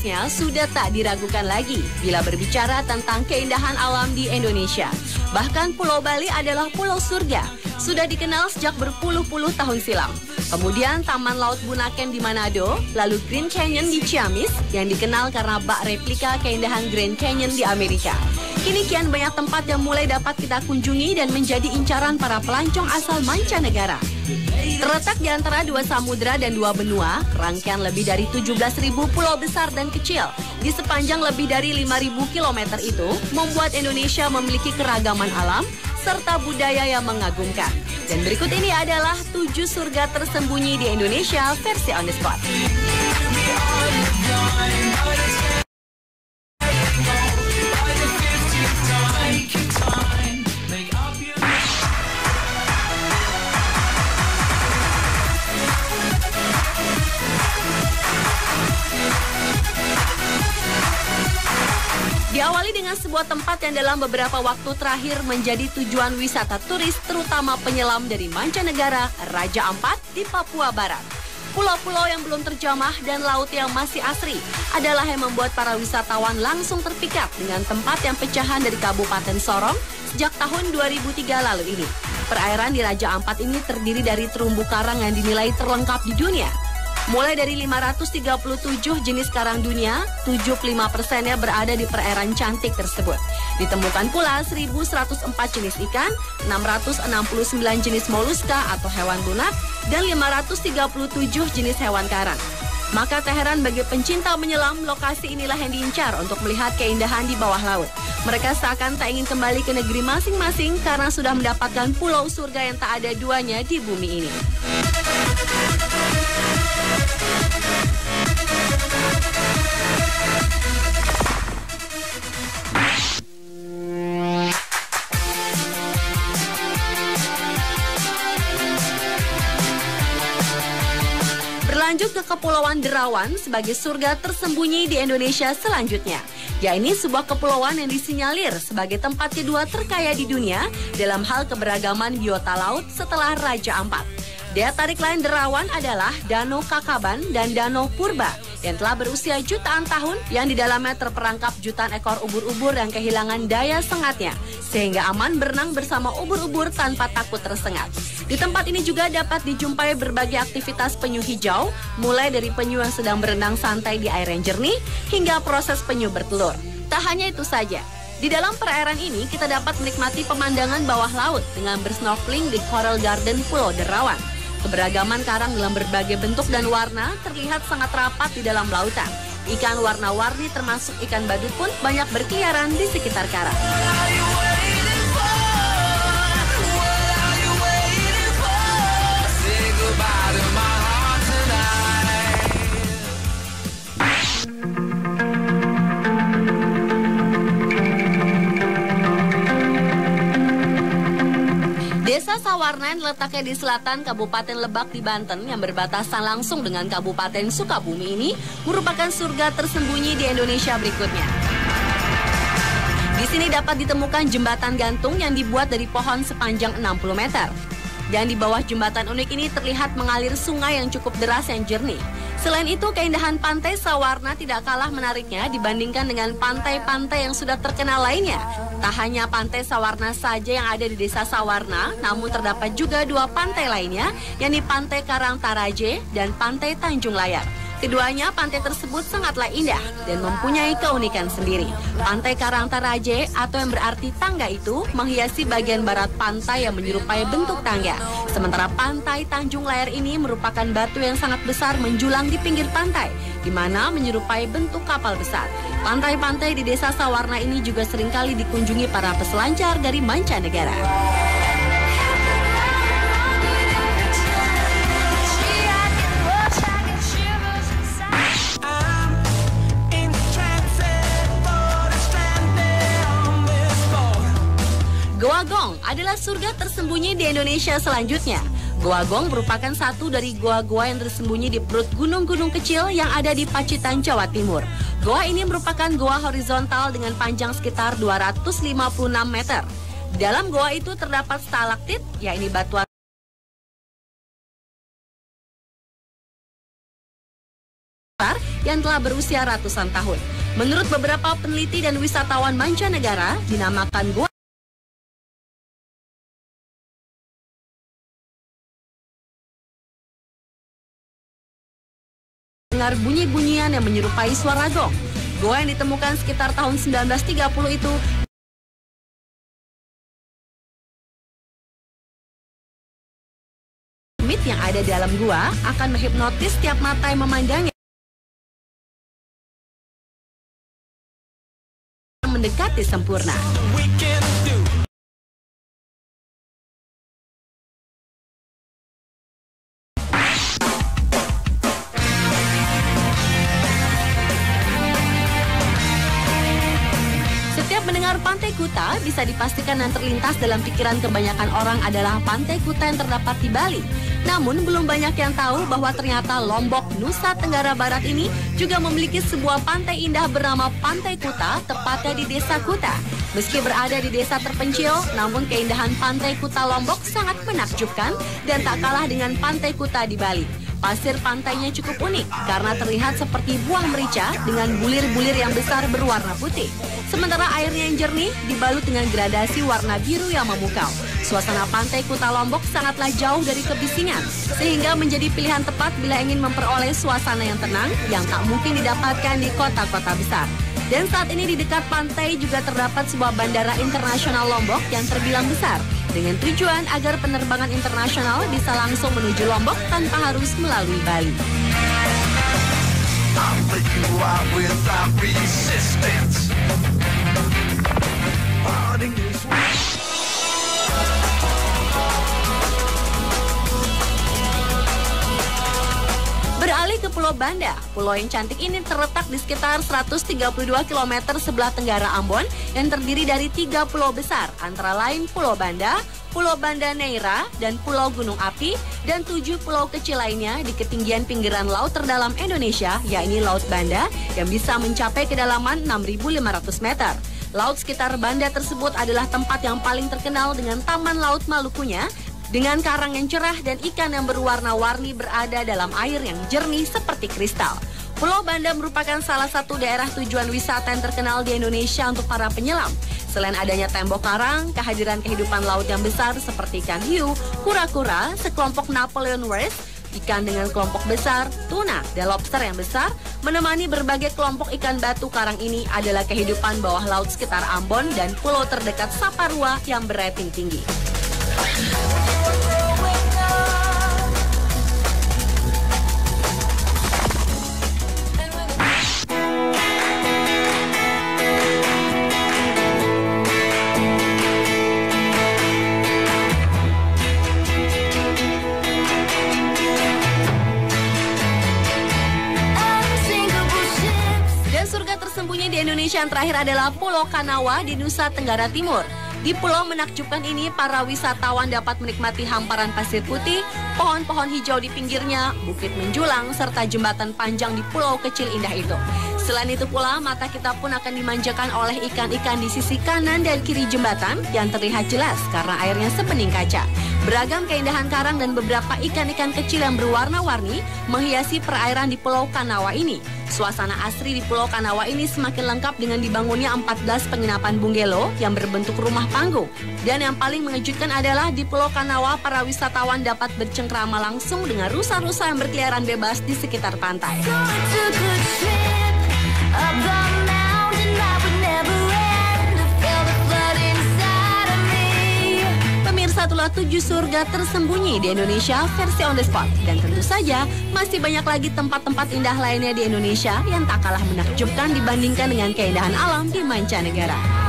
luasnya sudah tak diragukan lagi bila berbicara tentang keindahan alam di Indonesia. Bahkan Pulau Bali adalah pulau surga, sudah dikenal sejak berpuluh-puluh tahun silam. Kemudian Taman Laut Bunaken di Manado, lalu Green Canyon di Ciamis yang dikenal karena bak replika keindahan Grand Canyon di Amerika. Kini kian banyak tempat yang mulai dapat kita kunjungi dan menjadi incaran para pelancong asal mancanegara. Terletak di antara dua samudera dan dua benua, rangkaian lebih dari 17.000 pulau besar dan kecil di sepanjang lebih dari 5.000 km itu membuat Indonesia memiliki keragaman alam serta budaya yang mengagumkan. Dan berikut ini adalah 7 surga tersembunyi di Indonesia versi On The Spot. Diawali dengan sebuah tempat yang dalam beberapa waktu terakhir menjadi tujuan wisata turis terutama penyelam dari mancanegara, Raja Ampat di Papua Barat. Pulau-pulau yang belum terjamah dan laut yang masih asri adalah yang membuat para wisatawan langsung terpikat dengan tempat yang pecahan dari Kabupaten Sorong sejak tahun 2003 lalu ini. Perairan di Raja Ampat ini terdiri dari terumbu karang yang dinilai terlengkap di dunia. Mulai dari 537 jenis karang dunia, 75%-nya berada di perairan cantik tersebut. Ditemukan pula 1.104 jenis ikan, 669 jenis moluska atau hewan lunak, dan 537 jenis hewan karang. Maka tak heran bagi pencinta menyelam, lokasi inilah yang diincar untuk melihat keindahan di bawah laut. Mereka seakan tak ingin kembali ke negeri masing-masing karena sudah mendapatkan pulau surga yang tak ada duanya di bumi ini. Berlanjut ke Kepulauan Derawan sebagai surga tersembunyi di Indonesia selanjutnya. Ya, ini sebuah kepulauan yang disinyalir sebagai tempat kedua terkaya di dunia dalam hal keberagaman biota laut setelah Raja Ampat. Daya tarik lain Derawan adalah Danau Kakaban dan Danau Purba yang telah berusia jutaan tahun yang di dalamnya terperangkap jutaan ekor ubur-ubur yang kehilangan daya sengatnya sehingga aman berenang bersama ubur-ubur tanpa takut tersengat. Di tempat ini juga dapat dijumpai berbagai aktivitas penyu hijau, mulai dari penyu yang sedang berenang santai di air yang jernih hingga proses penyu bertelur. Tak hanya itu saja, di dalam perairan ini kita dapat menikmati pemandangan bawah laut dengan bersnorkeling di Coral Garden Pulau Derawan. Keberagaman karang dalam berbagai bentuk dan warna terlihat sangat rapat di dalam lautan. Ikan warna-warni termasuk ikan badut pun banyak berkeliaran di sekitar karang. Desa Sawarna yang letaknya di selatan Kabupaten Lebak di Banten yang berbatasan langsung dengan Kabupaten Sukabumi ini merupakan surga tersembunyi di Indonesia berikutnya. Di sini dapat ditemukan jembatan gantung yang dibuat dari pohon sepanjang 60 meter. Dan di bawah jembatan unik ini terlihat mengalir sungai yang cukup deras yang jernih. Selain itu, keindahan pantai Sawarna tidak kalah menariknya dibandingkan dengan pantai-pantai yang sudah terkenal lainnya. Tak hanya pantai Sawarna saja yang ada di desa Sawarna, namun terdapat juga 2 pantai lainnya, yakni Pantai Karangtaraje dan Pantai Tanjung Layar. Keduanya pantai tersebut sangatlah indah dan mempunyai keunikan sendiri. Pantai Karangtaraje atau yang berarti tangga itu menghiasi bagian barat pantai yang menyerupai bentuk tangga. Sementara Pantai Tanjung Layar ini merupakan batu yang sangat besar menjulang di pinggir pantai, di mana menyerupai bentuk kapal besar. Pantai-pantai di desa Sawarna ini juga seringkali dikunjungi para peselancar dari mancanegara. Goa Gong adalah surga tersembunyi di Indonesia selanjutnya. Goa Gong merupakan satu dari goa-goa yang tersembunyi di perut gunung-gunung kecil yang ada di Pacitan, Jawa Timur. Goa ini merupakan goa horizontal dengan panjang sekitar 256 meter. Di dalam goa itu terdapat stalaktit, yakni batuan yang telah berusia ratusan tahun. Menurut beberapa peneliti dan wisatawan mancanegara, dinamakan Goa dengar bunyi-bunyian yang menyerupai suara gong. Goa yang ditemukan sekitar tahun 1930 itu mit yang ada di dalam gua akan menghipnotis setiap mata yang memandangnya. Mendekati sempurna. Setiap mendengar Pantai Kuta, bisa dipastikan yang terlintas dalam pikiran kebanyakan orang adalah Pantai Kuta yang terdapat di Bali. Namun, belum banyak yang tahu bahwa ternyata Lombok, Nusa Tenggara Barat ini juga memiliki sebuah pantai indah bernama Pantai Kuta, tepatnya di Desa Kuta. Meski berada di desa terpencil, namun keindahan Pantai Kuta Lombok sangat menakjubkan dan tak kalah dengan Pantai Kuta di Bali. Pasir pantainya cukup unik karena terlihat seperti buah merica dengan bulir-bulir yang besar berwarna putih. Sementara airnya yang jernih dibalut dengan gradasi warna biru yang memukau. Suasana Pantai Kuta Lombok sangatlah jauh dari kebisingan, sehingga menjadi pilihan tepat bila ingin memperoleh suasana yang tenang yang tak mungkin didapatkan di kota-kota besar. Dan saat ini di dekat pantai juga terdapat sebuah bandara internasional Lombok yang terbilang besar, dengan tujuan agar penerbangan internasional bisa langsung menuju Lombok tanpa harus melalui Bali. Beralih ke Pulau Banda, pulau yang cantik ini terletak di sekitar 132 km sebelah tenggara Ambon yang terdiri dari 3 pulau besar, antara lain Pulau Banda, Pulau Banda Neira, dan Pulau Gunung Api, dan 7 pulau kecil lainnya di ketinggian pinggiran laut terdalam Indonesia, yakni Laut Banda, yang bisa mencapai kedalaman 6.500 meter. Laut sekitar Banda tersebut adalah tempat yang paling terkenal dengan Taman Laut Malukunya, dengan karang yang cerah dan ikan yang berwarna-warni berada dalam air yang jernih seperti kristal. Pulau Banda merupakan salah satu daerah tujuan wisata yang terkenal di Indonesia untuk para penyelam. Selain adanya tembok karang, kehadiran kehidupan laut yang besar seperti ikan hiu, kura-kura, sekelompok Napoleon whales, ikan dengan kelompok besar, tuna, dan lobster yang besar, menemani berbagai kelompok ikan batu karang ini adalah kehidupan bawah laut sekitar Ambon dan pulau terdekat Saparua yang berating tinggi. Dan surga tersembunyi di Indonesia yang terakhir adalah Pulau Kanawa di Nusa Tenggara Timur. Di pulau menakjubkan ini, para wisatawan dapat menikmati hamparan pasir putih, pohon-pohon hijau di pinggirnya, bukit menjulang, serta jembatan panjang di pulau kecil indah itu. Selain itu pula, mata kita pun akan dimanjakan oleh ikan-ikan di sisi kanan dan kiri jembatan yang terlihat jelas karena airnya sebening kaca. Beragam keindahan karang dan beberapa ikan-ikan kecil yang berwarna-warni menghiasi perairan di Pulau Kanawa ini. Suasana asri di Pulau Kanawa ini semakin lengkap dengan dibangunnya 14 penginapan bungalow yang berbentuk rumah panggung. Dan yang paling mengejutkan adalah di Pulau Kanawa, para wisatawan dapat bercengkrama langsung dengan rusa-rusa yang berkeliaran bebas di sekitar pantai. Pemirsa, itulah 7 surga tersembunyi di Indonesia versi on the spot. Dan tentu saja masih banyak lagi tempat-tempat indah lainnya di Indonesia yang tak kalah menakjubkan dibandingkan dengan keindahan alam di mancanegara.